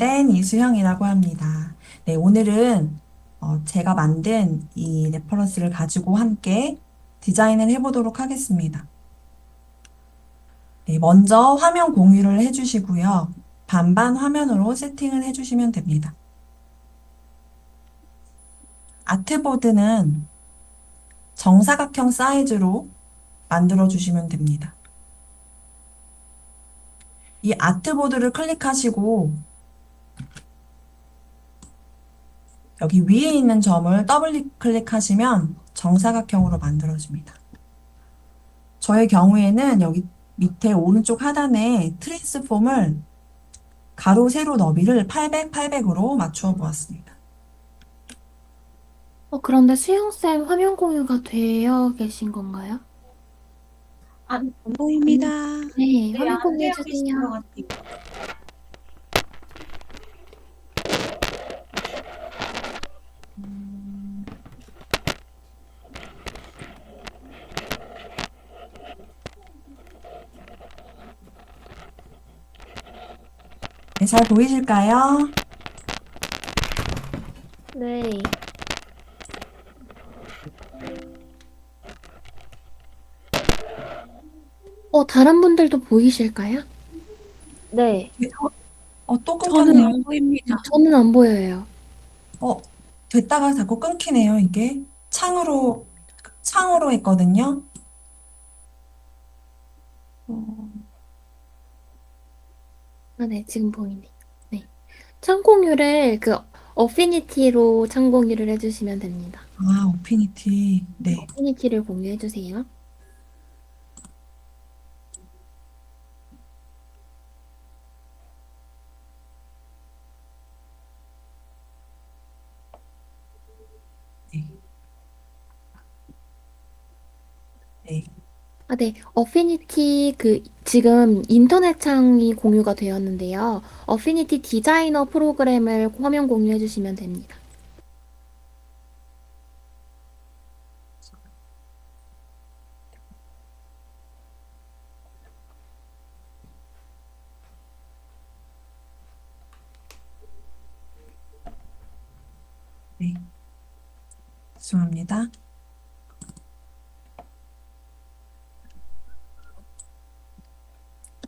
된 이수형이라고 합니다. 네, 오늘은 제가 만든 이 레퍼런스를 가지고 함께 디자인을 해보도록 하겠습니다. 네, 먼저 화면 공유를 해주시고요. 반반 화면으로 세팅을 해주시면 됩니다. 아트보드는 정사각형 사이즈로 만들어 주시면 됩니다. 이 아트보드를 클릭하시고 여기 위에 있는 점을 더블 클릭하시면 정사각형으로 만들어집니다. 저의 경우에는 여기 밑에 오른쪽 하단에 트랜스폼을 가로, 세로 너비를 800, 800으로 맞추어 보았습니다. 그런데 수영쌤 화면 공유가 되어 계신 건가요? 안 보입니다. 네, 네, 화면 안 되어 계신 것 공유해주세요. 같아요. 네, 잘 보이실까요? 네. 다른 분들도 보이실까요? 네, 또 저는 끊겼네요. 안 보입니다. 저는 안 보여요. 됐다가 자꾸 끊기네요, 이게. 창으로 했거든요. 어, 네, 지금 보이네. 네. 창 공유를 어피니티로 창 공유를 해주시면 됩니다. 오피니티. 네. 어피니티를 공유해주세요. 네. 네. 네. 어피니티 지금 인터넷 창이 공유가 되었는데요. 어피니티 디자이너 프로그램을 화면 공유해주시면 됩니다. 네. 죄송합니다.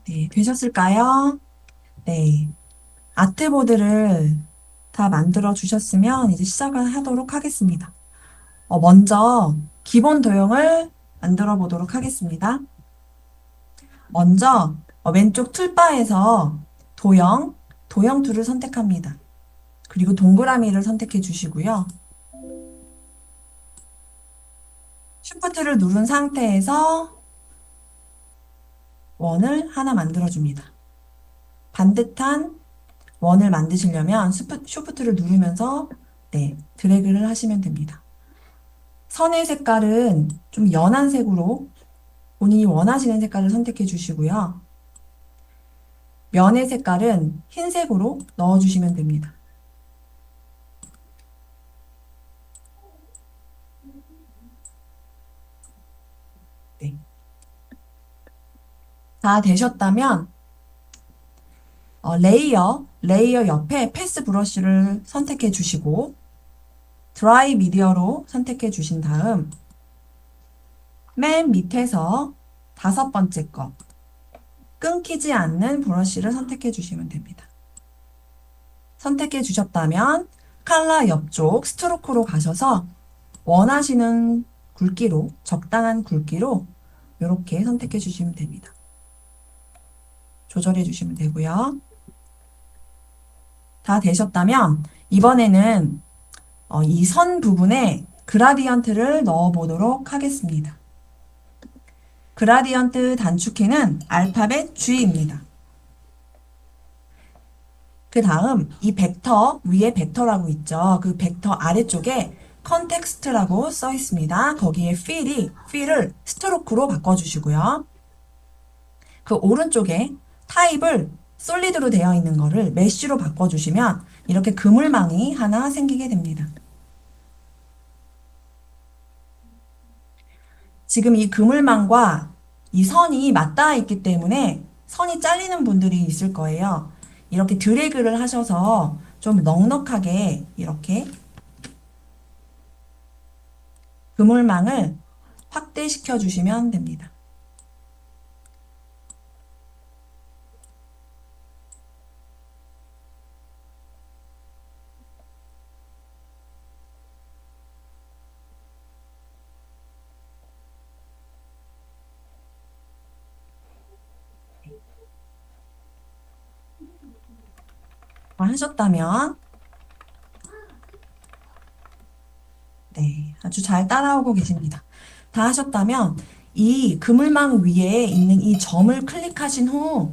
네, 되셨을까요? 네. 아트보드를 다 만들어 주셨으면 이제 시작을 하도록 하겠습니다. 먼저 기본 도형을 만들어 보도록 하겠습니다. 먼저 왼쪽 툴바에서 도형 툴을 선택합니다. 그리고 동그라미를 선택해 주시고요. 쉬프트를 누른 상태에서 원을 하나 만들어 줍니다. 반듯한 원을 만드시려면 쉬프트를 누르면서 드래그를 하시면 됩니다. 선의 색깔은 좀 연한 색으로 본인이 원하시는 색깔을 선택해 주시고요. 면의 색깔은 흰색으로 넣어주시면 됩니다. 네. 다 되셨다면 레이어 옆에 패스 브러쉬를 선택해 주시고 드라이 미디어로 선택해 주신 다음 맨 밑에서 5번째 거 끊기지 않는 브러쉬를 선택해 주시면 됩니다. 선택해 주셨다면 칼라 옆쪽 스트로크로 가셔서 원하시는 굵기로 적당한 굵기로 이렇게 선택해 주시면 됩니다. 조절해 주시면 되고요. 다 되셨다면 이번에는 이 선 부분에 그라디언트를 넣어 보도록 하겠습니다. 그라디언트 단축키는 알파벳 G입니다. 그 다음 이 벡터 위에 벡터라고 있죠. 그 벡터 아래쪽에 컨텍스트라고 써 있습니다. 거기에 필을 스트로크로 바꿔주시고요. 그 오른쪽에 타입을 솔리드로 되어 있는 거를 메쉬로 바꿔주시면 이렇게 그물망이 하나 생기게 됩니다. 지금 이 그물망과 이 선이 맞닿아 있기 때문에 선이 잘리는 분들이 있을 거예요. 이렇게 드래그를 하셔서 좀 넉넉하게 이렇게 그물망을 확대시켜 주시면 됩니다. 하셨다면, 네, 아주 잘 따라오고 계십니다. 다 하셨다면, 이 그물망 위에 있는 이 점을 클릭하신 후,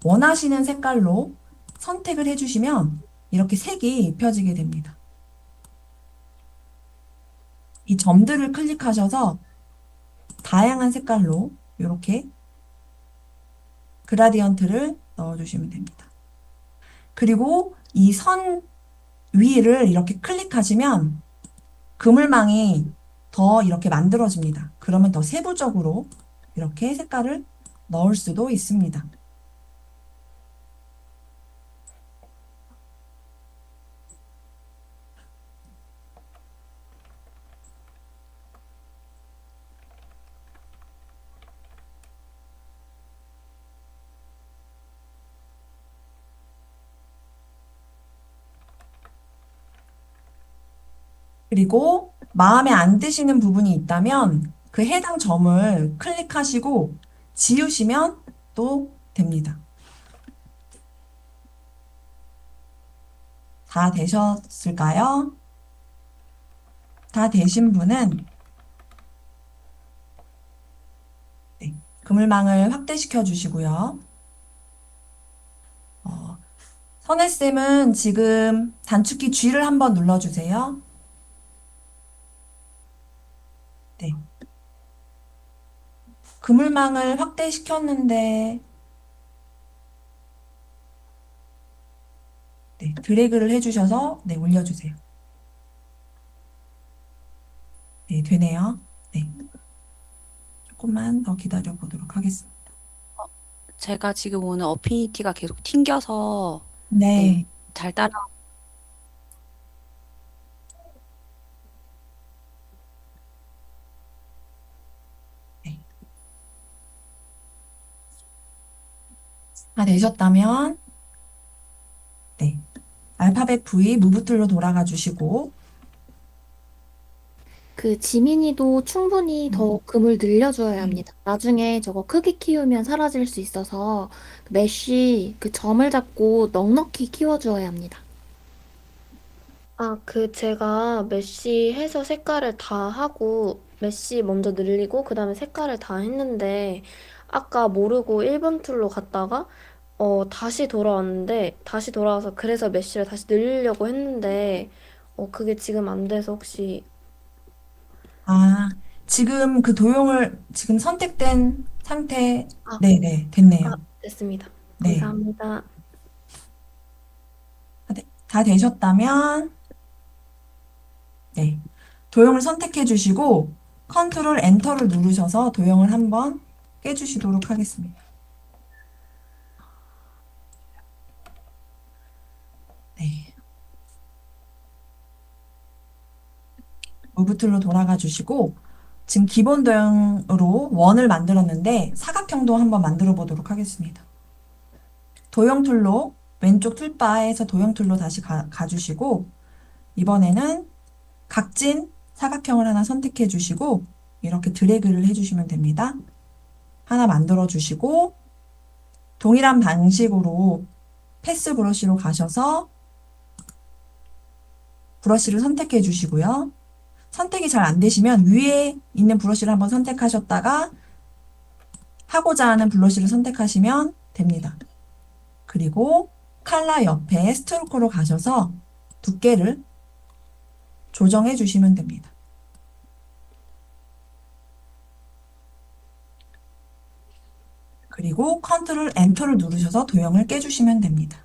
원하시는 색깔로 선택을 해주시면, 이렇게 색이 입혀지게 됩니다. 이 점들을 클릭하셔서, 다양한 색깔로 이렇게 그라디언트를 넣어주시면 됩니다. 그리고 이 선 위를 이렇게 클릭하시면 그물망이 더 이렇게 만들어집니다. 그러면 더 세부적으로 이렇게 색깔을 넣을 수도 있습니다. 그리고 마음에 안 드시는 부분이 있다면 그 해당 점을 클릭하시고 지우시면 또 됩니다. 다 되셨을까요? 다 되신 분은 네, 그물망을 확대시켜 주시고요. 선혜쌤은 지금 단축키 G를 한번 눌러주세요. 네. 그물망을 확대시켰는데 네, 드래그를 해주셔서 네, 올려주세요. 네, 되네요. 네, 조금만 더 기다려 보도록 하겠습니다. 제가 지금 오늘 어피니티가 계속 튕겨서 네, 네, 잘 따라. 네. 다 되셨다면 네, 알파벳 V 무브 툴로 돌아가 주시고 그 지민이도 충분히 더 금을 늘려줘야 합니다. 나중에 저거 크게 키우면 사라질 수 있어서 메쉬 그 점을 잡고 넉넉히 키워줘야 합니다. 아, 제가 메쉬 해서 색깔을 다 하고, 메쉬 먼저 늘리고, 그 다음에 색깔을 다 했는데, 아까 모르고 1번 툴로 갔다가, 다시 돌아왔는데, 다시 돌아와서 그래서 메쉬를 다시 늘리려고 했는데, 그게 지금 안 돼서 혹시, 아, 지금 그 도형을 지금 선택된 상태 아, 네네, 됐네요. 됐습니다. 네, 감사합니다. 다 되셨다면 네, 도형을 선택해 주시고 컨트롤 엔터를 누르셔서 도형을 한번 깨주시도록 하겠습니다. 네, 무브 툴로 돌아가 주시고 지금 기본 도형으로 원을 만들었는데 사각형도 한번 만들어 보도록 하겠습니다. 도형 툴로 왼쪽 툴바에서 도형 툴로 다시 가주시고 이번에는 각진 사각형을 하나 선택해 주시고 이렇게 드래그를 해주시면 됩니다. 하나 만들어 주시고 동일한 방식으로 패스 브러쉬로 가셔서 브러쉬를 선택해 주시고요. 선택이 잘 안 되시면 위에 있는 브러쉬를 한번 선택하셨다가 하고자 하는 브러쉬를 선택하시면 됩니다. 그리고 칼라 옆에 스트로크로 가셔서 두께를 조정해 주시면 됩니다. 그리고 컨트롤 엔터를 누르셔서 도형을 깨주시면 됩니다.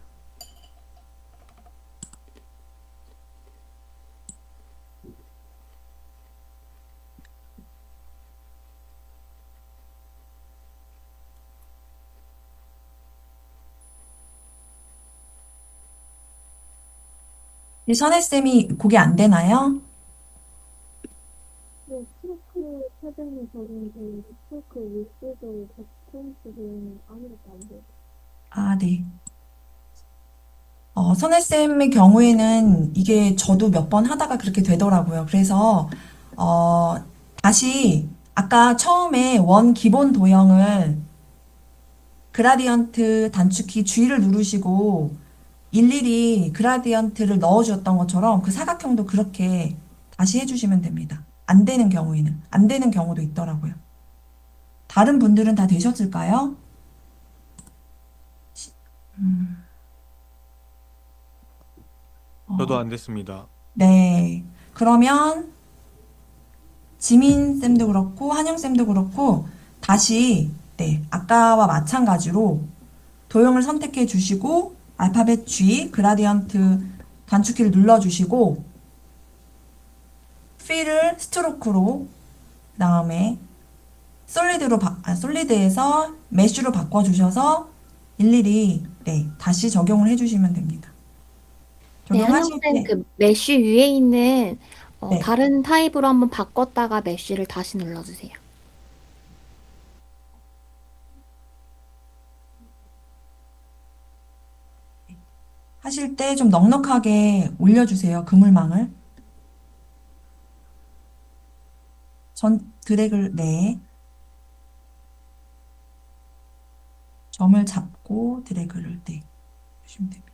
선혜쌤이 그게 안 되나요? 네, 스트로크 패드는 적용이 스트로크 윗줄도 백스펜스는 아무것도 안 돼요. 아, 네. 선혜쌤의 경우에는 이게 저도 몇 번 하다가 그렇게 되더라고요. 그래서, 어, 다시, 아까 처음에 원 기본 도형을 그라디언트 단축키 G를 누르시고 일일이 그라디언트를 넣어주었던 것처럼 그 사각형도 그렇게 다시 해주시면 됩니다. 안 되는 경우에는. 안 되는 경우도 있더라고요. 다른 분들은 다 되셨을까요? 음, 저도 어, 안 됐습니다. 네. 그러면 지민 쌤도 그렇고 한영 쌤도 그렇고 다시 네, 아까와 마찬가지로 도형을 선택해 주시고 알파벳 G 그라디언트 단축키를 눌러 주시고 필을 스트로크로 그다음에 솔리드에서 메쉬로 바꿔 주셔서 일일이 네, 다시 적용을 해 주시면 됩니다. 네, 적용하실 한영쌤 때 그 메쉬 위에 있는 네, 다른 타입으로 한번 바꿨다가 메쉬를 다시 눌러주세요. 하실 때 좀 넉넉하게 올려 주세요. 그물망을. 전 드래그를 네. 점을 잡고 드래그를 네. 주시면 됩니다.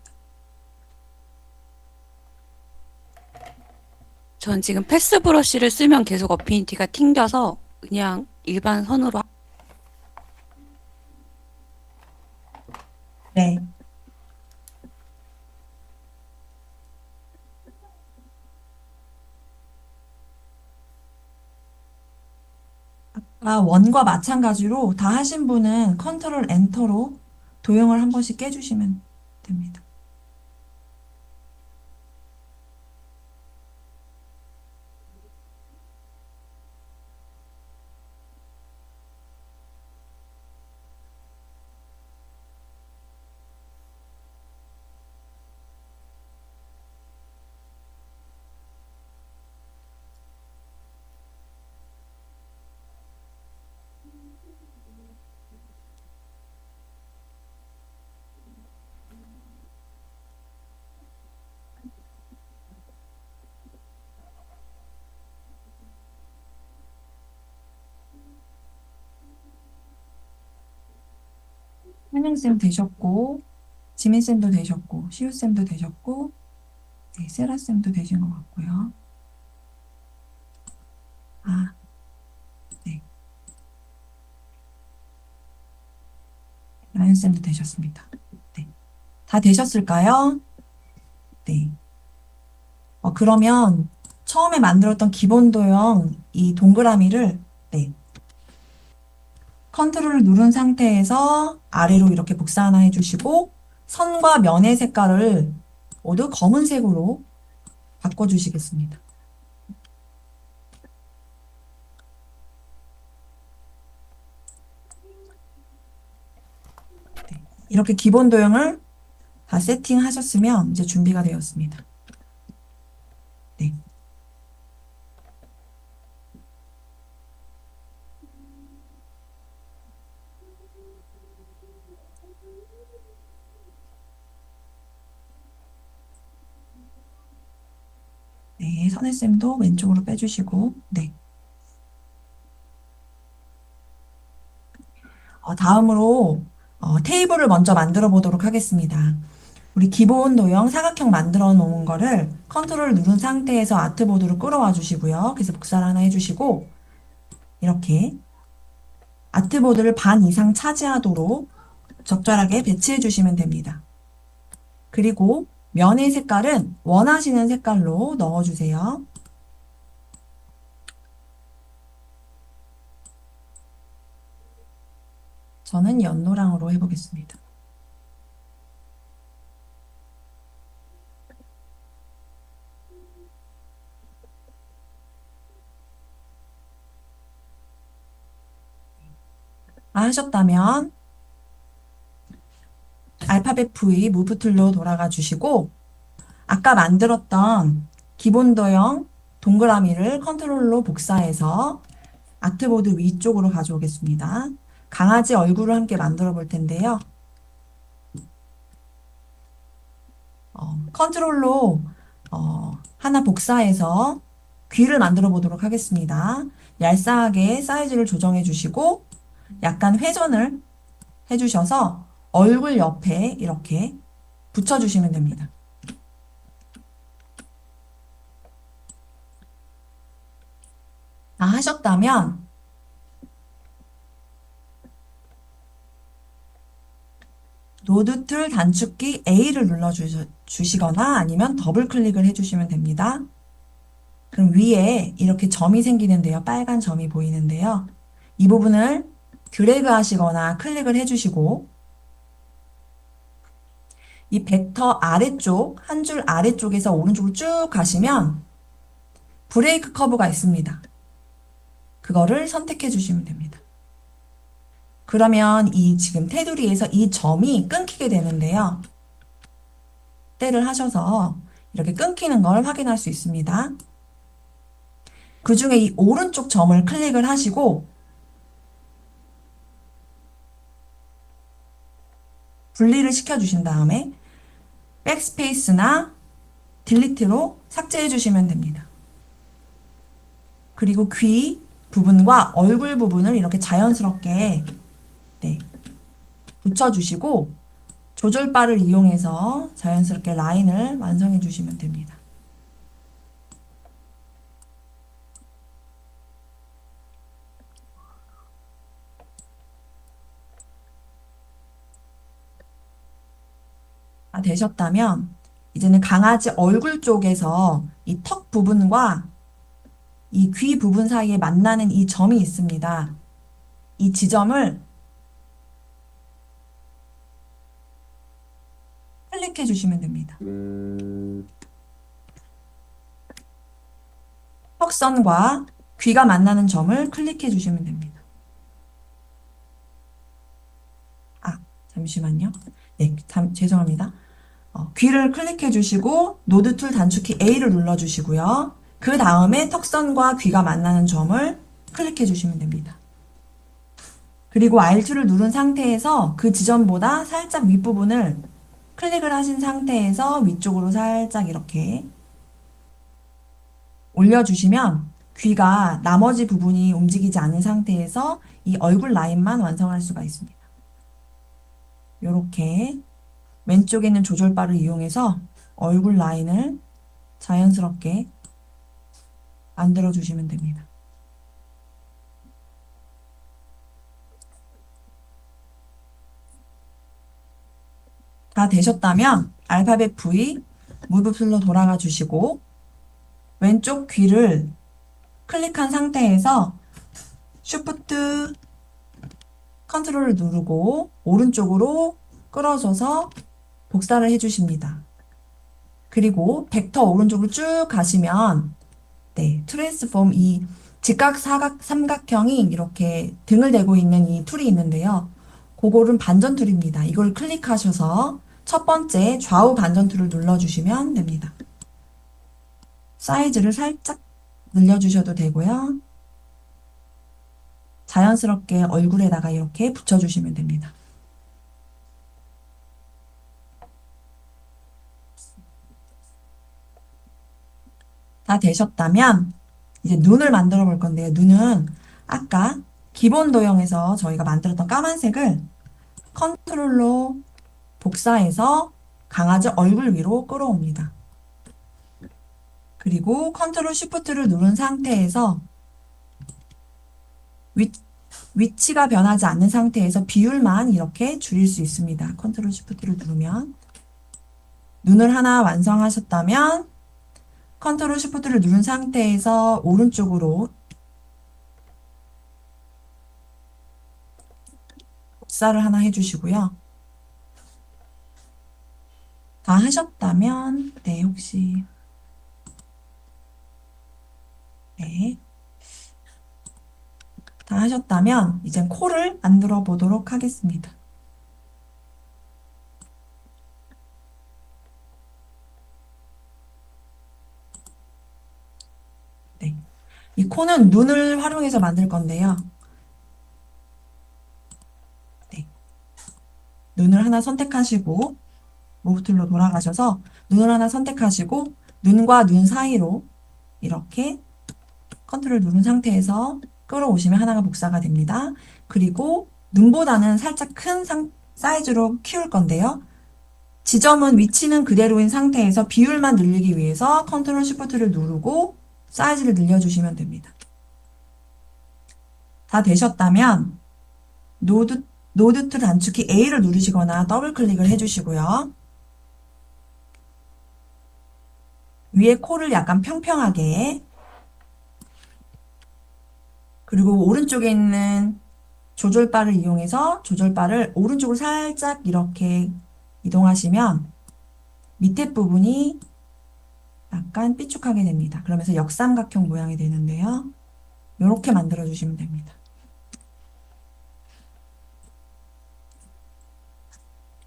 전 지금 패스 브러쉬를 쓰면 계속 어피니티가 튕겨서 그냥 일반 선으로 네. 원과 마찬가지로 다 하신 분은 컨트롤 엔터로 도형을 한 번씩 깨주시면 됩니다. 한영쌤 되셨고, 지민쌤도 되셨고, 시우쌤도 되셨고, 네, 세라쌤도 되신 것 같고요. 아, 네. 라연쌤도 되셨습니다. 네. 다 되셨을까요? 네. 그러면 처음에 만들었던 기본 도형 이 동그라미를 네. 컨트롤을 누른 상태에서 아래로 이렇게 복사하나 해주시고 선과 면의 색깔을 모두 검은색으로 바꿔주시겠습니다. 네. 이렇게 기본 도형을 다 세팅하셨으면 이제 준비가 되었습니다. 네. 네, 선혜쌤도 왼쪽으로 빼주시고, 네. 다음으로 테이블을 먼저 만들어 보도록 하겠습니다. 우리 기본 도형 사각형 만들어 놓은 거를 컨트롤 누른 상태에서 아트보드로 끌어와 주시고요. 그래서 복사를 하나 해주시고, 이렇게 아트보드를 반 이상 차지하도록 적절하게 배치해 주시면 됩니다. 그리고 면의 색깔은 원하시는 색깔로 넣어주세요. 저는 연노랑으로 해보겠습니다. 하셨다면 알파벳 V 무브 툴로 돌아가 주시고 아까 만들었던 기본 도형 동그라미를 컨트롤로 복사해서 아트보드 위쪽으로 가져오겠습니다. 강아지 얼굴을 함께 만들어 볼 텐데요. 컨트롤로 하나 복사해서 귀를 만들어 보도록 하겠습니다. 얄쌍하게 사이즈를 조정해 주시고 약간 회전을 해 주셔서 얼굴 옆에 이렇게 붙여 주시면 됩니다. 다 하셨다면 노드 툴 단축키 A를 눌러 주시거나 아니면 더블 클릭을 해주시면 됩니다. 그럼 위에 이렇게 점이 생기는데요. 빨간 점이 보이는데요. 이 부분을 드래그 하시거나 클릭을 해주시고 이 벡터 아래쪽, 한 줄 아래쪽에서 오른쪽으로 쭉 가시면 브레이크 커브가 있습니다. 그거를 선택해 주시면 됩니다. 그러면 이 지금 테두리에서 이 점이 끊기게 되는데요. 때를 하셔서 이렇게 끊기는 걸 확인할 수 있습니다. 그 중에 이 오른쪽 점을 클릭을 하시고 분리를 시켜주신 다음에 백스페이스나 딜리트로 삭제해 주시면 됩니다. 그리고 귀 부분과 얼굴 부분을 이렇게 자연스럽게 붙여주시고 조절바를 이용해서 자연스럽게 라인을 완성해 주시면 됩니다. 다 되셨다면 이제는 강아지 얼굴 쪽에서 이 턱 부분과 이 귀 부분 사이에 만나는 이 점이 있습니다. 이 지점을 클릭해 주시면 됩니다. 턱선과 귀가 만나는 점을 클릭해 주시면 됩니다. 잠시만요. 네, 죄송합니다. 귀를 클릭해 주시고 노드 툴 단축키 A를 눌러 주시고요. 그 다음에 턱선과 귀가 만나는 점을 클릭해 주시면 됩니다. 그리고 Alt 를 누른 상태에서 그 지점보다 살짝 윗부분을 클릭을 하신 상태에서 위쪽으로 살짝 이렇게 올려주시면 귀가 나머지 부분이 움직이지 않은 상태에서 이 얼굴 라인만 완성할 수가 있습니다. 이렇게 왼쪽에 있는 조절바를 이용해서 얼굴 라인을 자연스럽게 만들어 주시면 됩니다. 다 되셨다면 알파벳 V, 무브 툴로 돌아가 주시고 왼쪽 귀를 클릭한 상태에서 쉬프트 컨트롤을 누르고 오른쪽으로 끌어줘서 복사를 해주십니다. 그리고 벡터 오른쪽으로 쭉 가시면 트랜스폼 이 직각, 사각, 삼각형이 이렇게 등을 대고 있는 이 툴이 있는데요. 그거는 반전 툴입니다. 이걸 클릭하셔서 첫 번째 좌우 반전 툴을 눌러주시면 됩니다. 사이즈를 살짝 늘려주셔도 되고요. 자연스럽게 얼굴에다가 이렇게 붙여주시면 됩니다. 다 되셨다면 이제 눈을 만들어 볼 건데요. 눈은 아까 기본 도형에서 저희가 만들었던 까만색을 컨트롤로 복사해서 강아지 얼굴 위로 끌어옵니다. 그리고 컨트롤 쉬프트를 누른 상태에서 위치가 변하지 않는 상태에서 비율만 이렇게 줄일 수 있습니다. 컨트롤 쉬프트를 누르면 눈을 하나 완성하셨다면 컨트롤 쉬프트를 누른 상태에서 오른쪽으로 복사를 하나 해주시고요. 다 하셨다면 혹시 다 하셨다면 이제 코를 만들어 보도록 하겠습니다. 이 코는 눈을 활용해서 만들 건데요. 네. 눈을 하나 선택하시고, 무브 툴로 돌아가셔서 눈을 하나 선택하시고, 눈과 눈 사이로 이렇게 컨트롤 누른 상태에서 끌어오시면 하나가 복사가 됩니다. 그리고 눈보다는 살짝 큰 사이즈로 키울 건데요. 지점은 위치는 그대로인 상태에서 비율만 늘리기 위해서 컨트롤 쉬프트를 누르고 사이즈를 늘려주시면 됩니다. 다 되셨다면 노드 툴 단축키 A를 누르시거나 더블 클릭을 해주시고요. 위에 코를 약간 평평하게, 그리고 오른쪽에 있는 조절바를 이용해서 조절바를 오른쪽으로 살짝 이렇게 이동하시면 밑에 부분이 약간 삐죽하게 됩니다. 그러면서 역삼각형 모양이 되는데요. 이렇게 만들어 주시면 됩니다.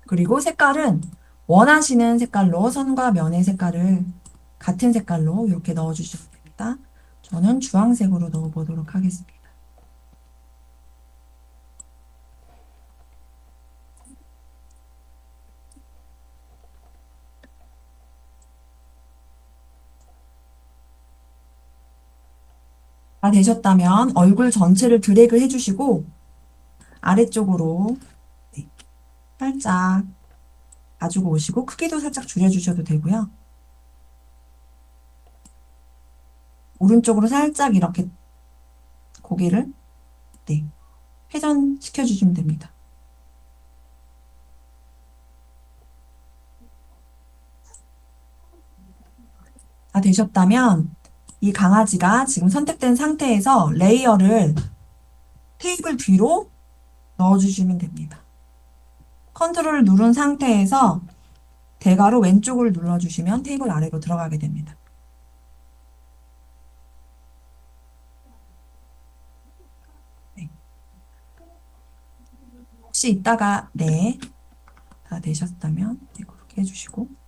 그리고 색깔은 원하시는 색깔로 선과 면의 색깔을 같은 색깔로 이렇게 넣어 주시면 됩니다. 저는 주황색으로 넣어 보도록 하겠습니다. 다 되셨다면 얼굴 전체를 드래그 해주시고 아래쪽으로 네, 살짝 가지고 오시고 크기도 살짝 줄여주셔도 되고요. 오른쪽으로 살짝 이렇게 고개를 네, 회전시켜 주시면 됩니다. 다 되셨다면 이 강아지가 지금 선택된 상태에서 레이어를 테이블 뒤로 넣어주시면 됩니다. 컨트롤을 누른 상태에서 대괄호 왼쪽을 눌러주시면 테이블 아래로 들어가게 됩니다. 네. 혹시 이따가 네, 다 되셨다면 네, 그렇게 해주시고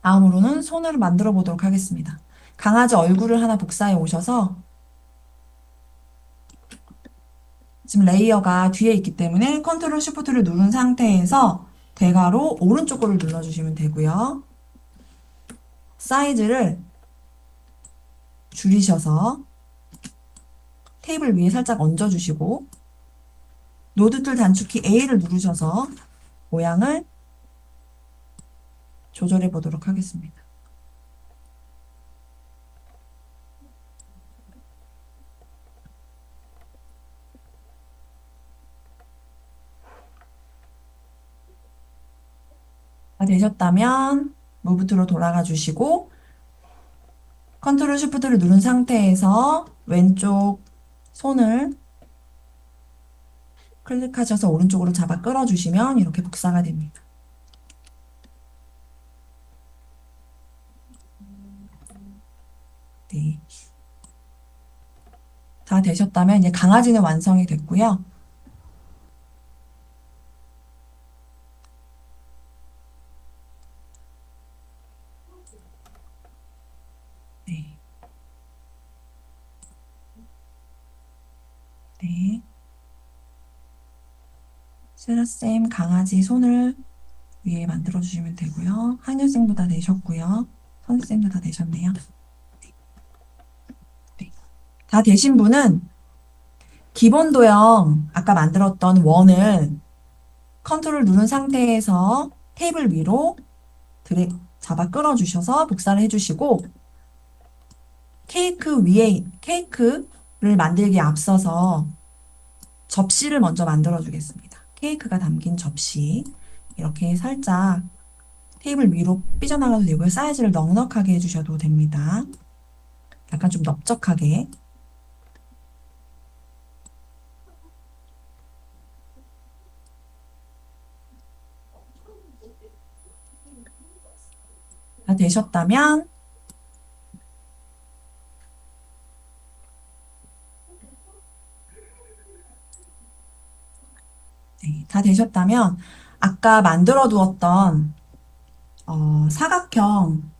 다음으로는 손을 만들어 보도록 하겠습니다. 강아지 얼굴을 하나 복사해 오셔서 지금 레이어가 뒤에 있기 때문에 컨트롤 쉬프트를 누른 상태에서 대괄호 오른쪽 거를 눌러주시면 되고요. 사이즈를 줄이셔서 테이블 위에 살짝 얹어주시고 노드 툴 단축키 A를 누르셔서 모양을 조절해 보도록 하겠습니다. 다 되셨다면 무브 툴로 돌아가 주시고 컨트롤 쉬프트를 누른 상태에서 왼쪽 손을 클릭하셔서 오른쪽으로 잡아 끌어주시면 이렇게 복사가 됩니다. 네. 다 되셨다면 이제 강아지는 완성이 됐고요. 네. 네. 세라쌤 강아지 손을 위에 만들어 주시면 되고요. 한율쌤도 다 되셨고요. 선생님도 다 되셨네요. 네. 다 되신 분은 기본 도형 아까 만들었던 원을 컨트롤 누른 상태에서 테이블 위로 잡아 끌어주셔서 복사를 해주시고 케이크를 만들기에 앞서서 접시를 먼저 만들어 주겠습니다. 케이크가 담긴 접시 이렇게 살짝 테이블 위로 삐져나가도 되고요. 사이즈를 넉넉하게 해주셔도 됩니다. 약간 좀 넓적하게. 다 되셨다면 네, 다 되셨다면 아까 만들어 두었던 사각형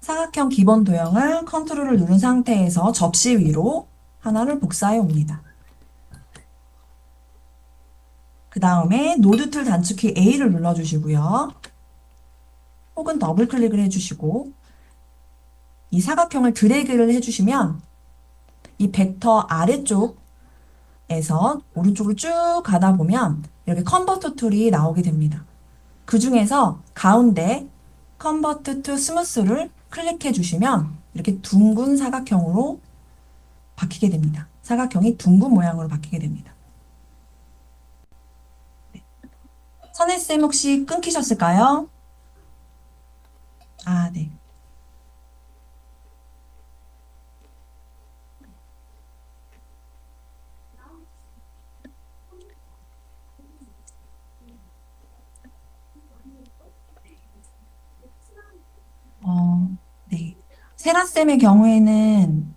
사각형 기본 도형을 컨트롤을 누른 상태에서 접시 위로 하나를 복사해 옵니다. 그 다음에 노드 툴 단축키 A를 눌러주시고요. 혹은 더블 클릭을 해주시고 이 사각형을 드래그를 해주시면 이 벡터 아래쪽에서 오른쪽으로 쭉 가다 보면 이렇게 컨버터 툴이 나오게 됩니다. 그 중에서 가운데 컨버트 투 스무스를 클릭해 주시면 이렇게 둥근 사각형으로 바뀌게 됩니다. 사각형이 둥근 모양으로 바뀌게 됩니다. 선혜쌤 혹시 끊기셨을까요? 아, 네. 네. 세라쌤의 경우에는,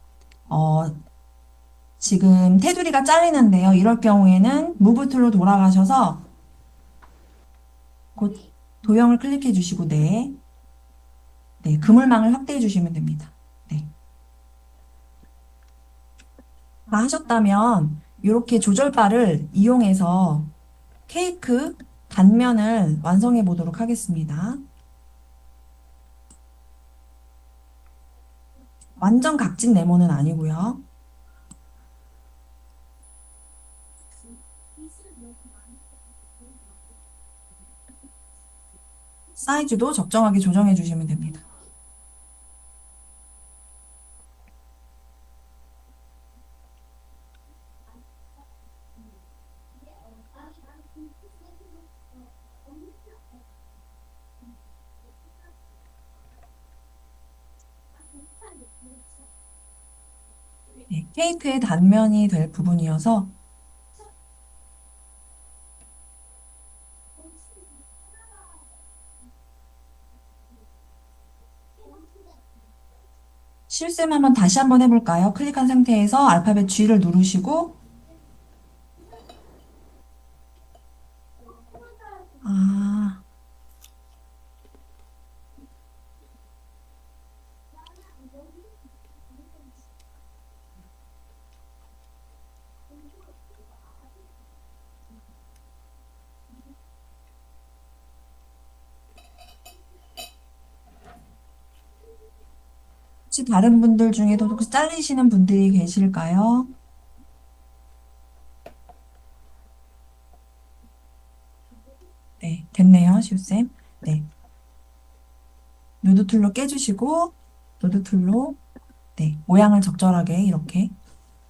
지금 테두리가 잘리는데요. 이럴 경우에는 무브 툴로 돌아가셔서 곧 도형을 클릭해 주시고, 네. 네, 그물망을 확대해 주시면 됩니다. 네. 다 하셨다면, 이렇게 조절바를 이용해서 케이크 단면을 완성해 보도록 하겠습니다. 완전 각진 네모는 아니고요. 사이즈도 적정하게 조정해 주시면 됩니다. 네, 케이크의 단면이 될 부분이어서 실습 한번 다시 한번 해볼까요? 클릭한 상태에서 알파벳 G를 누르시고 아, 혹시 다른 분들 중에도 혹시 잘리시는 분들이 계실까요? 네, 됐네요, 시우쌤. 네, 누드 툴로 깨주시고 누드 툴로 네, 모양을 적절하게 이렇게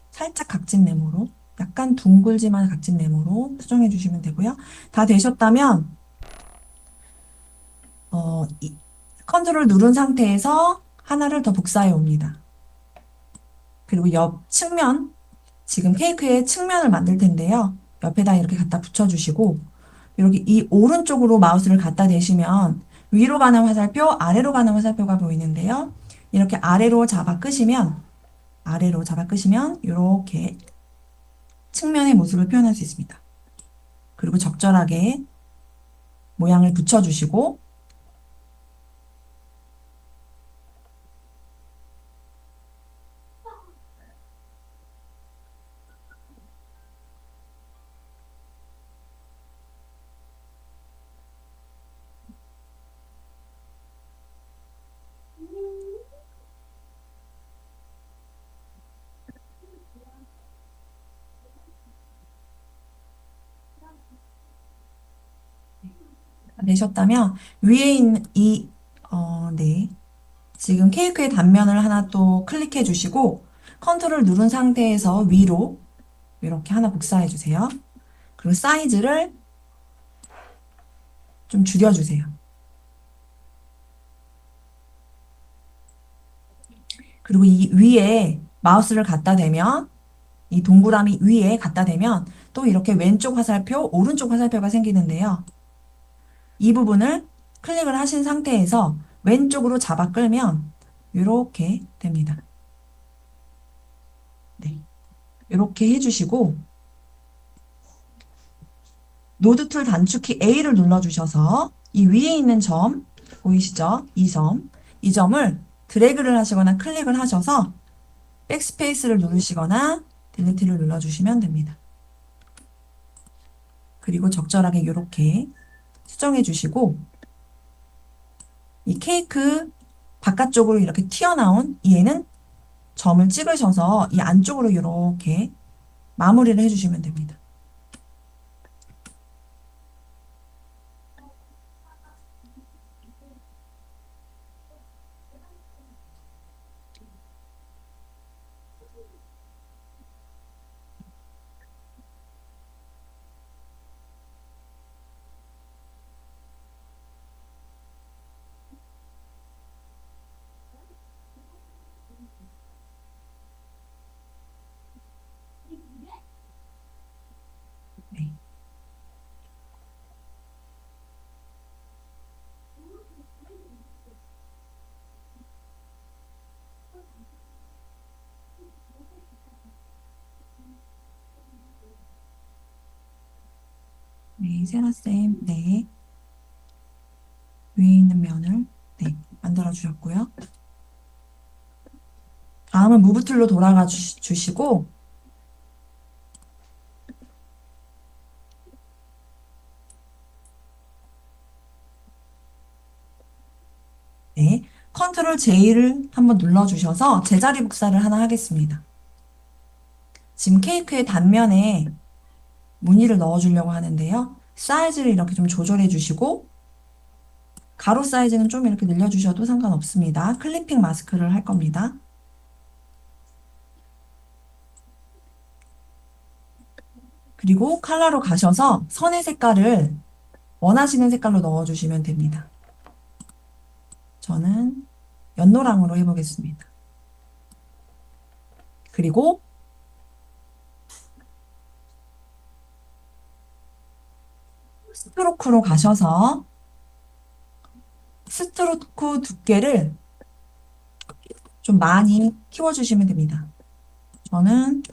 살짝 각진 네모로 약간 둥글지만 각진 네모로 수정해 주시면 되고요. 다 되셨다면 컨트롤 누른 상태에서 하나를 더 복사해 옵니다. 그리고 옆 측면, 지금 케이크의 측면을 만들 텐데요. 옆에다 이렇게 갖다 붙여주시고 여기 이 오른쪽으로 마우스를 갖다 대시면 위로 가는 화살표, 아래로 가는 화살표가 보이는데요. 이렇게 아래로 잡아 끄시면 이렇게 측면의 모습을 표현할 수 있습니다. 그리고 적절하게 모양을 붙여주시고 내셨다면 위에 있는 네. 지금 케이크의 단면을 하나 또 클릭해 주시고 컨트롤 누른 상태에서 위로 이렇게 하나 복사해 주세요. 그리고 사이즈를 좀 줄여주세요. 그리고 이 위에 마우스를 갖다 대면 이 동그라미 위에 갖다 대면 또 이렇게 왼쪽 화살표, 오른쪽 화살표가 생기는데요. 이 부분을 클릭을 하신 상태에서 왼쪽으로 잡아 끌면 이렇게 됩니다. 네. 이렇게 해주시고 노드 툴 단축키 A를 눌러주셔서 이 위에 있는 점 보이시죠? 이 점을 드래그를 하시거나 클릭을 하셔서 백스페이스를 누르시거나 딜리트를 눌러주시면 됩니다. 그리고 적절하게 이렇게 수정해 주시고 이 케이크 바깥쪽으로 이렇게 튀어나온 얘는 점을 찍으셔서 이 안쪽으로 이렇게 마무리를 해주시면 됩니다. 네. 네, 세라쌤, 네. 위에 있는 면을, 네, 만들어 주셨고요. 다음은 무브 툴로 돌아가 주시고, 네, 컨트롤 J를 한번 눌러주셔서 제자리 복사를 하나 하겠습니다. 지금 케이크의 단면에 무늬를 넣어주려고 하는데요. 사이즈를 이렇게 좀 조절해 주시고, 가로 사이즈는 좀 이렇게 늘려주셔도 상관없습니다. 클리핑 마스크를 할 겁니다. 그리고 컬러로 가셔서 선의 색깔을 원하시는 색깔로 넣어주시면 됩니다. 저는 연노랑으로 해보겠습니다. 그리고 스트로크로 가셔서 스트로크 두께를 좀 많이 키워주시면 됩니다. 저는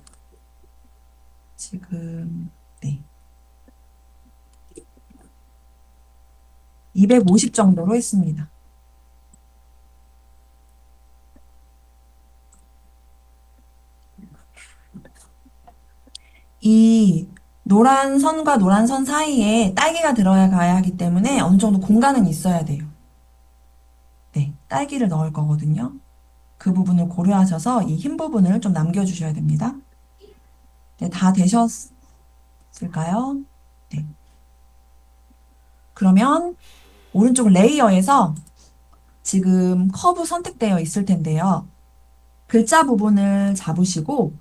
지금 네 250 정도로 했습니다. 이 노란 선과 노란 선 사이에 딸기가 들어가야 하기 때문에 어느 정도 공간은 있어야 돼요. 네, 딸기를 넣을 거거든요. 그 부분을 고려하셔서 이 흰 부분을 좀 남겨주셔야 됩니다. 네, 다 되셨을까요? 네. 그러면 오른쪽 레이어에서 지금 커브 선택되어 있을 텐데요. 글자 부분을 잡으시고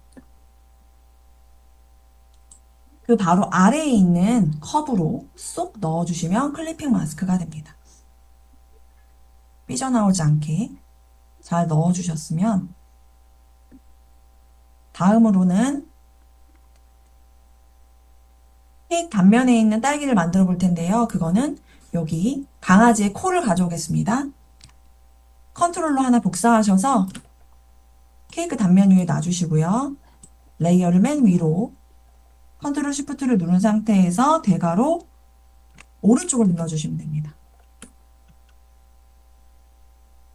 그 바로 아래에 있는 컵으로 쏙 넣어주시면 클리핑 마스크가 됩니다. 삐져나오지 않게 잘 넣어주셨으면 다음으로는 케이크 단면에 있는 딸기를 만들어 볼 텐데요. 그거는 여기 강아지의 코를 가져오겠습니다. 컨트롤로 하나 복사하셔서 케이크 단면 위에 놔주시고요. 레이어를 맨 위로 컨트롤 쉬프트를 누른 상태에서 대괄호 오른쪽을 눌러주시면 됩니다.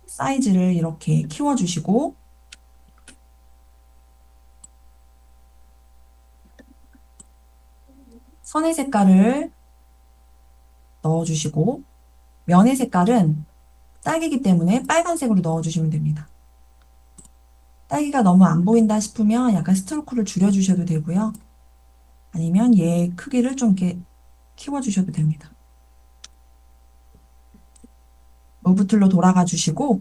사이즈를 이렇게 키워주시고 선의 색깔을 넣어주시고 면의 색깔은 딸기이기 때문에 빨간색으로 넣어주시면 됩니다. 딸기가 너무 안 보인다 싶으면 약간 스트로크를 줄여주셔도 되고요. 아니면 얘 크기를 좀 이렇게 키워주셔도 됩니다. 무브 툴로 돌아가 주시고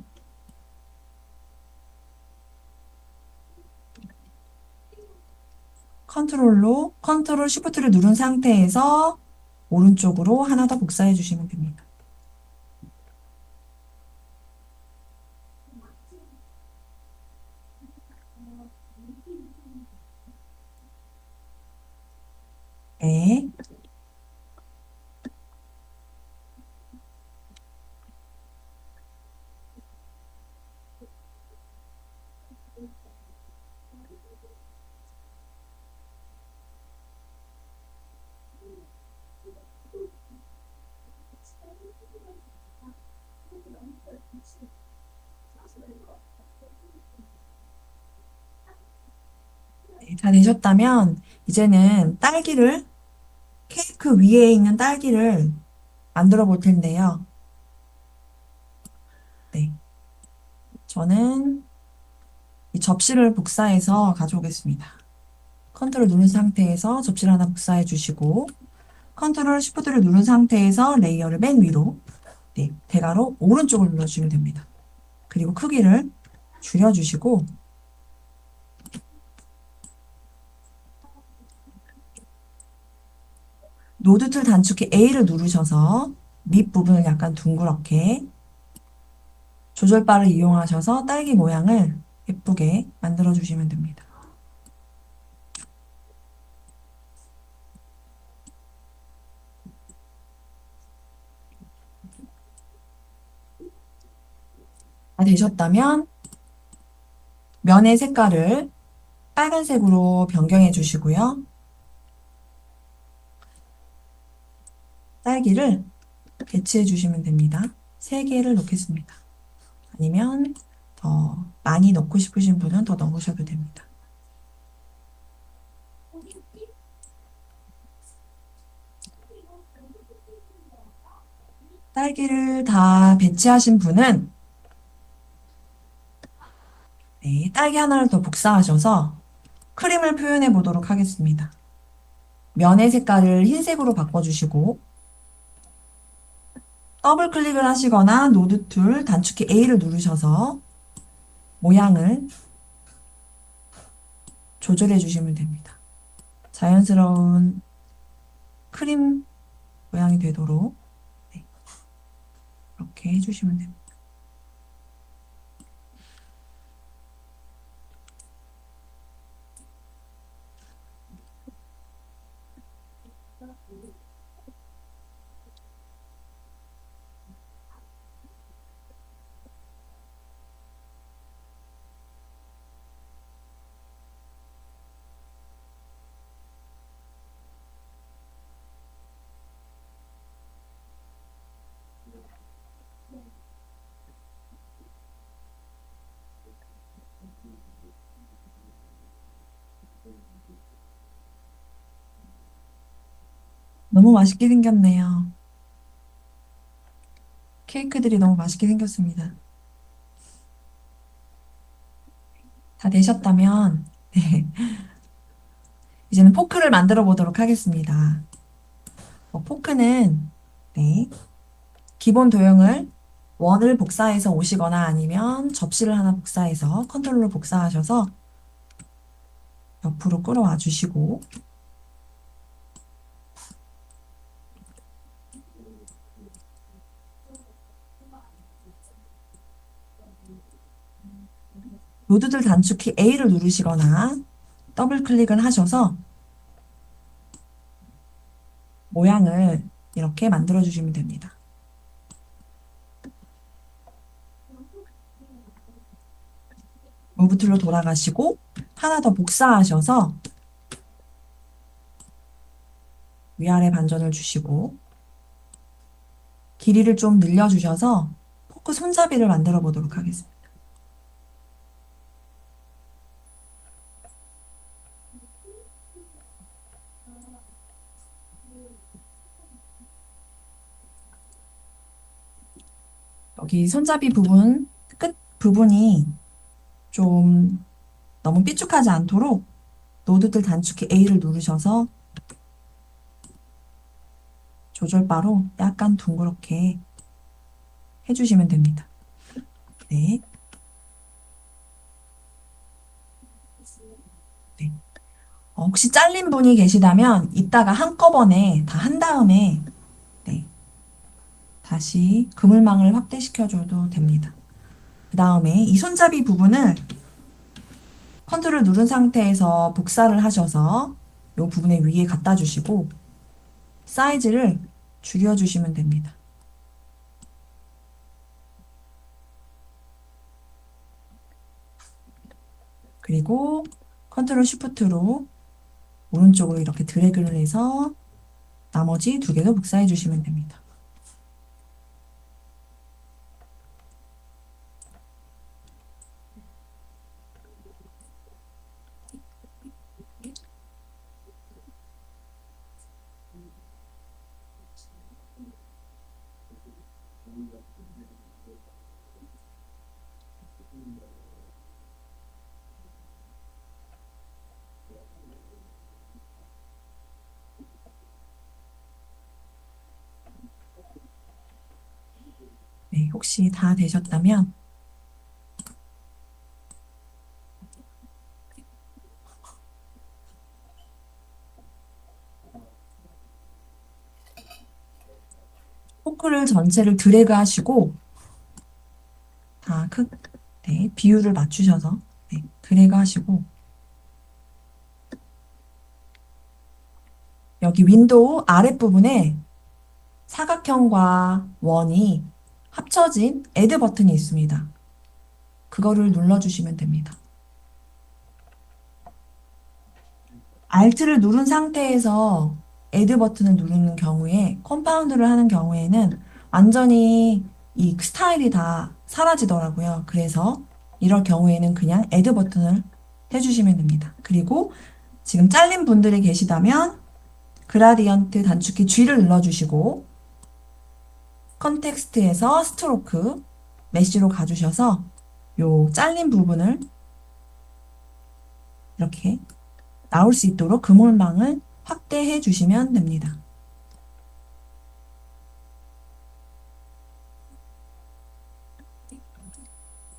컨트롤 쉬프트를 누른 상태에서 오른쪽으로 하나 더 복사해 주시면 됩니다. 네. 네, 다 되셨다면 이제는 케이크 위에 있는 딸기를 만들어 볼 텐데요. 네, 저는 이 접시를 복사해서 가져오겠습니다. 컨트롤 누른 상태에서 접시를 하나 복사해 주시고 컨트롤 쉬프트를 누른 상태에서 레이어를 맨 위로 네, 대괄호 오른쪽을 눌러주시면 됩니다. 그리고 크기를 줄여주시고 노드 툴 단축키 A를 누르셔서 밑부분을 약간 둥그렇게 조절바를 이용하셔서 딸기 모양을 예쁘게 만들어 주시면 됩니다. 다 되셨다면 면의 색깔을 빨간색으로 변경해 주시고요. 딸기를 배치해 주시면 됩니다. 3개를 넣겠습니다. 아니면 더 많이 넣고 싶으신 분은 더 넣으셔도 됩니다. 딸기를 다 배치하신 분은 네, 딸기 하나를 더 복사하셔서 크림을 표현해 보도록 하겠습니다. 면의 색깔을 흰색으로 바꿔주시고 더블 클릭을 하시거나 노드 툴 단축키 A를 누르셔서 모양을 조절해 주시면 됩니다. 자연스러운 크림 모양이 되도록 네, 이렇게 해주시면 됩니다. 너무 맛있게 생겼네요. 케이크들이 너무 맛있게 생겼습니다. 다 되셨다면 네, 이제는 포크를 만들어 보도록 하겠습니다. 포크는 네, 기본 도형을 원을 복사해서 오시거나 아니면 접시를 하나 복사해서 컨트롤로 복사하셔서 옆으로 끌어와 주시고 노드들 단축키 A를 누르시거나 더블 클릭을 하셔서 모양을 이렇게 만들어 주시면 됩니다. 무브 툴로 돌아가시고 하나 더 복사하셔서 위아래 반전을 주시고 길이를 좀 늘려주셔서 포크 손잡이를 만들어 보도록 하겠습니다. 여기 손잡이 부분, 끝 부분이 좀 너무 삐죽하지 않도록 노드들 단축키 A를 누르셔서 조절바로 약간 둥그렇게 해주시면 됩니다. 네. 네. 혹시 잘린 분이 계시다면 이따가 한꺼번에 다 한 다음에 네. 다시 그물망을 확대시켜줘도 됩니다. 그 다음에 이 손잡이 부분을 컨트롤 누른 상태에서 복사를 하셔서 이 부분에 위에 갖다 주시고 사이즈를 줄여주시면 됩니다. 그리고 컨트롤 쉬프트로 오른쪽으로 이렇게 드래그를 해서 나머지 2개도 복사해 주시면 됩니다. 혹시 다 되셨다면 포크를 전체를 드래그 하시고 다 네, 비율을 맞추셔서 네, 드래그 하시고 여기 윈도우 아랫부분에 사각형과 원이 합쳐진 애드 버튼이 있습니다. 그거를 눌러주시면 됩니다. Alt를 누른 상태에서 애드 버튼을 누르는 경우에 컴파운드를 하는 경우에는 완전히 이 스타일이 다 사라지더라고요. 그래서 이럴 경우에는 그냥 애드 버튼을 해주시면 됩니다. 그리고 지금 잘린 분들이 계시다면 그라디언트 단축키 G를 눌러주시고 컨텍스트에서 스트로크 메쉬로 가주셔서 요 잘린 부분을 이렇게 나올 수 있도록 그물망을 확대해 주시면 됩니다.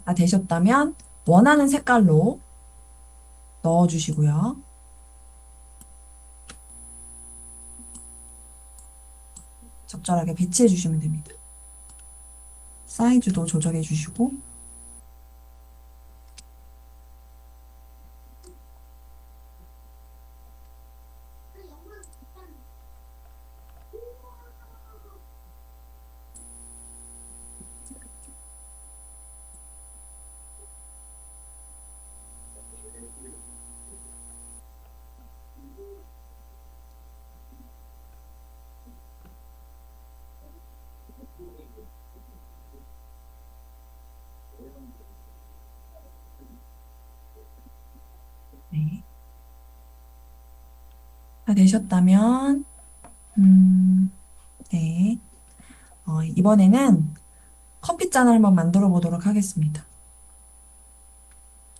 다 되셨다면 원하는 색깔로 넣어주시고요. 적절하게 배치해 주시면 됩니다. 사이즈도 조절해 주시고 네. 다 되셨다면 네. 이번에는 커피잔을 한번 만들어 보도록 하겠습니다.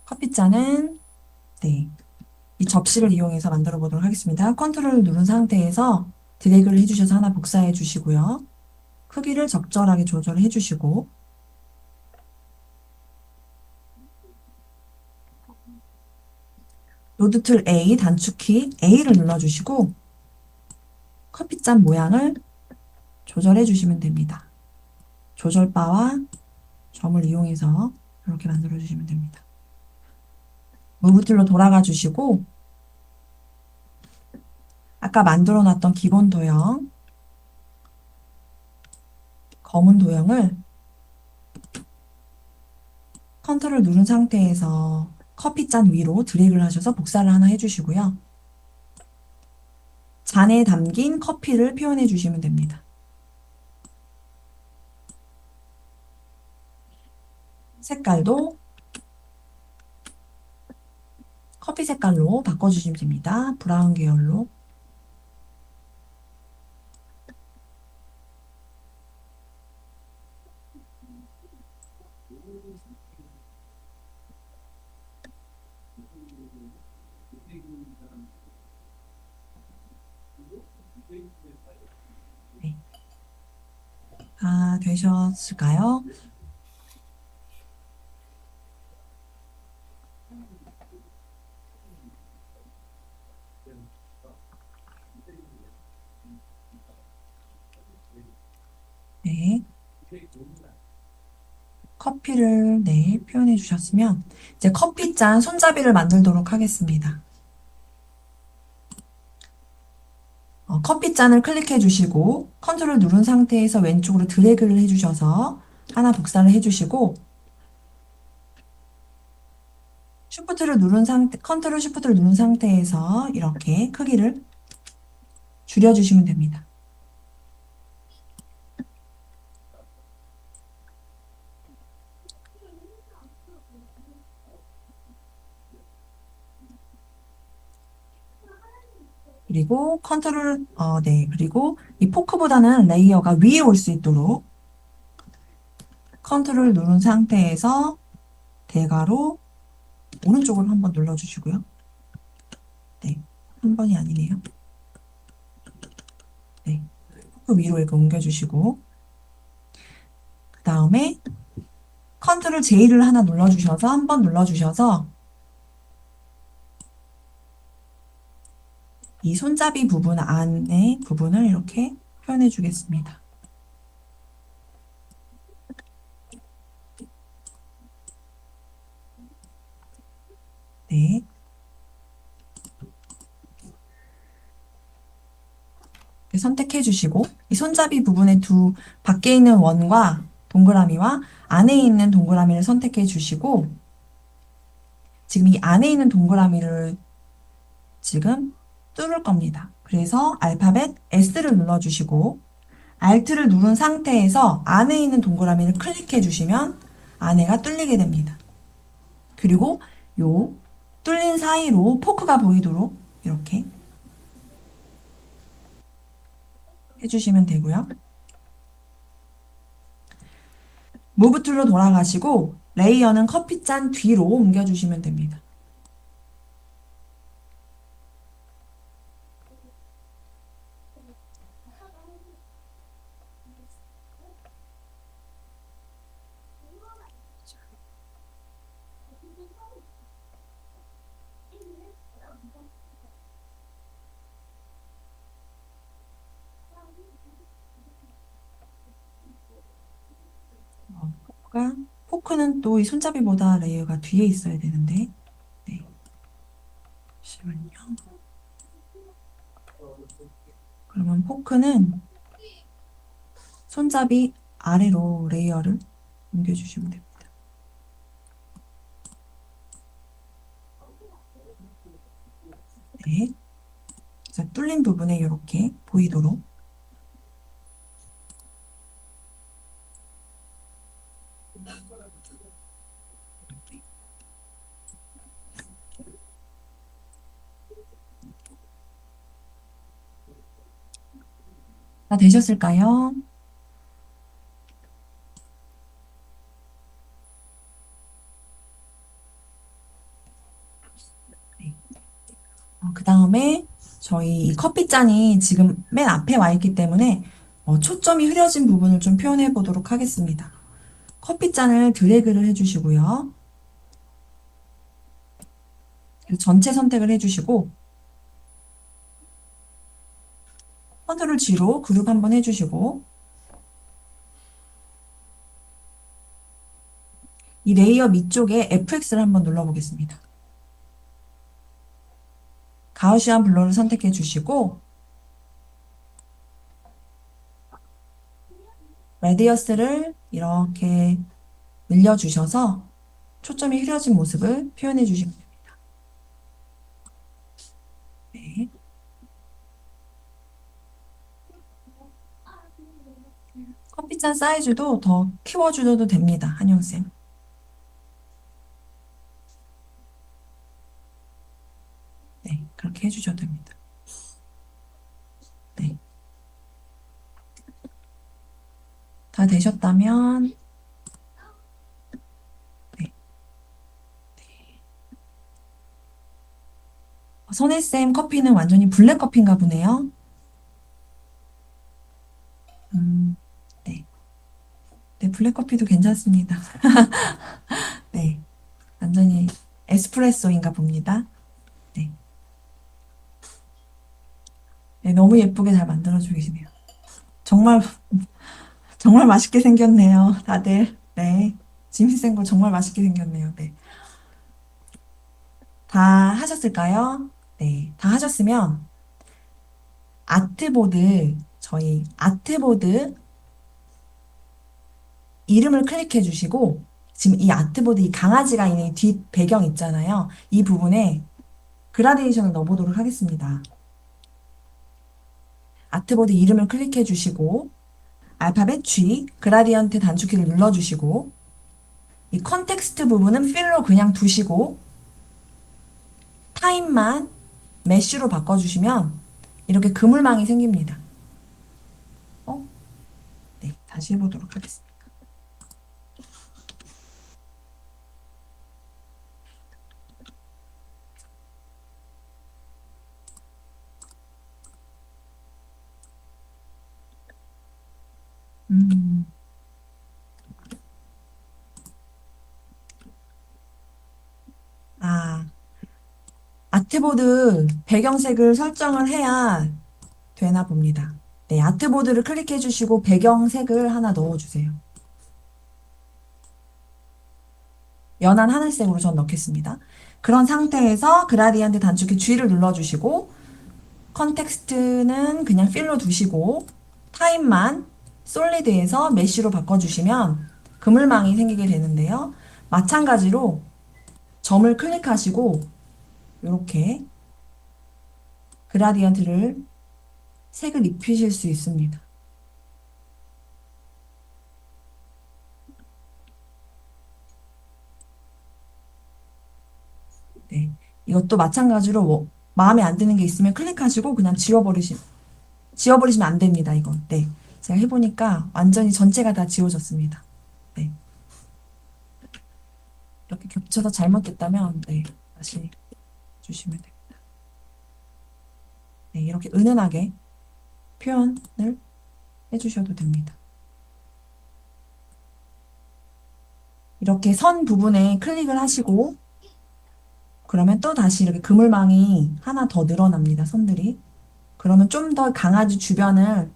커피잔은 네. 이 접시를 이용해서 만들어 보도록 하겠습니다. 컨트롤을 누른 상태에서 드래그를 해주셔서 하나 복사해 주시고요. 크기를 적절하게 조절해 주시고 노드 툴 A 단축키 A를 눌러주시고 커피잔 모양을 조절해 주시면 됩니다. 조절바와 점을 이용해서 이렇게 만들어 주시면 됩니다. 무브 툴로 돌아가 주시고 아까 만들어 놨던 기본 도형 검은 도형을 컨트롤 누른 상태에서 커피잔 위로 드래그를 하셔서 복사를 하나 해주시고요. 잔에 담긴 커피를 표현해 주시면 됩니다. 색깔도 커피 색깔로 바꿔주시면 됩니다. 브라운 계열로. 네. 다 되셨을까요? 네. 커피를 네, 표현해 주셨으면 이제 커피잔 손잡이를 만들도록 하겠습니다. 커피잔을 클릭해 주시고 컨트롤 누른 상태에서 왼쪽으로 드래그를 해 주셔서 하나 복사를 해 주시고 컨트롤 쉬프트를 누른 상태에서 이렇게 크기를 줄여주시면 됩니다. 그리고 그리고 이 포크보다는 레이어가 위에 올 수 있도록 컨트롤 누른 상태에서 대괄호 오른쪽을 한번 눌러주시고요. 네, 한 번이 아니네요. 네, 포크 위로 이렇게 옮겨주시고 그 다음 다음에 컨트롤 J를 하나 눌러주셔서 한 번 눌러주셔서 이 손잡이 부분 안에 부분을 이렇게 표현해 주겠습니다. 네. 이렇게 선택해 주시고 이 손잡이 부분의 두 밖에 있는 원과 동그라미와 안에 있는 동그라미를 선택해 주시고 지금 이 안에 있는 동그라미를 지금 뚫을 겁니다. 그래서 알파벳 S를 눌러주시고 Alt를 누른 상태에서 안에 있는 동그라미를 클릭해 주시면 안에가 뚫리게 됩니다. 그리고 요 뚫린 사이로 포크가 보이도록 이렇게 해주시면 되고요. 무브 툴로 돌아가시고 레이어는 커피잔 뒤로 옮겨주시면 됩니다. 포크는 또 이 손잡이보다 레이어가 뒤에 있어야 되는데 네. 잠시만요. 그러면 포크는 손잡이 아래로 레이어를 옮겨주시면 됩니다. 네. 그래서 뚫린 부분에 이렇게 보이도록 다 되셨을까요? 네. 그 다음에 저희 이 커피잔이 지금 맨 앞에 와 있기 때문에 초점이 흐려진 부분을 좀 표현해 보도록 하겠습니다. 커피잔을 드래그를 해주시고요. 전체 선택을 해주시고 컨트롤 G로 그룹 한번 해주시고 이 레이어 밑쪽에 FX를 한번 눌러보겠습니다. 가우시안 블러를 선택해 주시고 레디어스를 이렇게 늘려주셔서 초점이 흐려진 모습을 표현해 주시면 됩니다. 네. 커피잔 사이즈도 더 키워주셔도 됩니다. 한영쌤. 네, 그렇게 해주셔도 됩니다. 네. 다 되셨다면 네. 선혜쌤 커피는 완전히 블랙 커피인가 보네요. 네. 네, 블랙 커피도 괜찮습니다. 네. 완전히 에스프레소인가 봅니다. 네. 네, 너무 예쁘게 잘 만들어주고 계시네요. 정말, 정말 맛있게 생겼네요. 다들. 네. 지미생걸 정말 맛있게 생겼네요. 네. 다 하셨을까요? 네. 다 하셨으면 저희 아트보드 이름을 클릭해 주시고 지금 이 아트보드 이 강아지가 있는 뒷 배경 있잖아요. 이 부분에 그라데이션을 넣어보도록 하겠습니다. 아트보드 이름을 클릭해 주시고 알파벳 G 그라디언트 단축키를 눌러주시고 이 컨텍스트 부분은 필로 그냥 두시고 타임만 메쉬로 바꿔주시면 이렇게 그물망이 생깁니다. 네, 다시 해보도록 하겠습니다. 음, 아트보드 배경색을 설정을 해야 되나 봅니다. 네, 아트보드를 클릭해 주시고 배경색을 하나 넣어주세요. 연한 하늘색으로 전 넣겠습니다. 그런 상태에서 그라디언트 단축키 G를 눌러주시고 컨텍스트는 그냥 필로 두시고 타입만 솔리드에서 메쉬로 바꿔주시면 그물망이 생기게 되는데요. 마찬가지로 점을 클릭하시고 이렇게 그라디언트를 색을 입히실 수 있습니다. 네. 이것도 마찬가지로 마음에 안 드는 게 있으면 클릭하시고 그냥 지워버리시면 안 됩니다, 이건. 네. 제가 해보니까 완전히 전체가 다 지워졌습니다. 네. 이렇게 겹쳐서 잘못됐다면, 네. 다시 주시면 됩니다. 네. 이렇게 은은하게 표현을 해주셔도 됩니다. 이렇게 선 부분에 클릭을 하시고, 그러면 또 다시 이렇게 그물망이 하나 더 늘어납니다, 선들이. 그러면 좀 더 강아지 주변을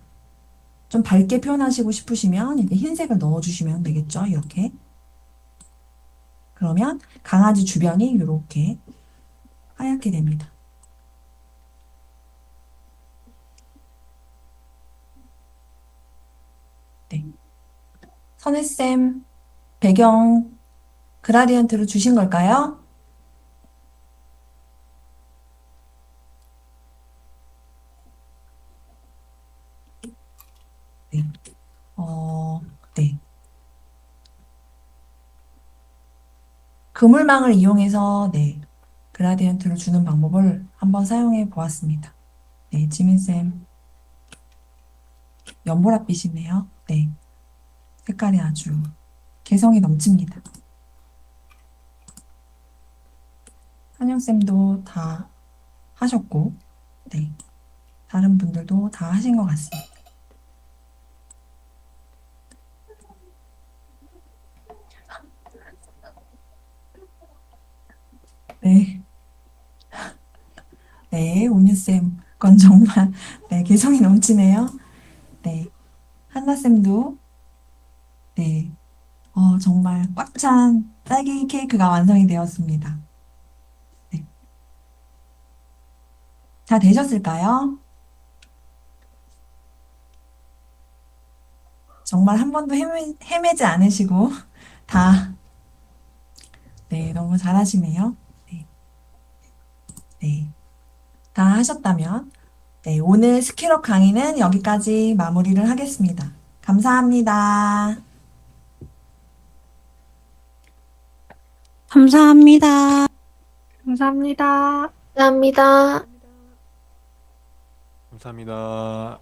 좀 밝게 표현하시고 싶으시면 이렇게 흰색을 넣어주시면 되겠죠, 이렇게. 그러면 강아지 주변이 이렇게 하얗게 됩니다. 네. 선혜쌤, 배경 그라디언트로 주신 걸까요? 네. 네. 그물망을 이용해서, 네. 그라디언트를 주는 방법을 한번 사용해 보았습니다. 네, 지민쌤, 연보랏빛이네요. 네. 색깔이 아주 개성이 넘칩니다. 한영쌤도 다 하셨고, 네. 다른 분들도 다 하신 것 같습니다. 네. 네, 온유쌤, 건 정말, 네, 개성이 넘치네요. 네. 한나쌤도, 네, 정말 꽉 찬 딸기 케이크가 완성이 되었습니다. 네. 다 되셨을까요? 정말 한 번도 헤매지 않으시고, 다, 네, 너무 잘하시네요. 네, 네. 다 하셨다면, 네, 오늘 스킬업 강의는 여기까지 마무리를 하겠습니다. 감사합니다. 감사합니다. 감사합니다. 감사합니다. 감사합니다.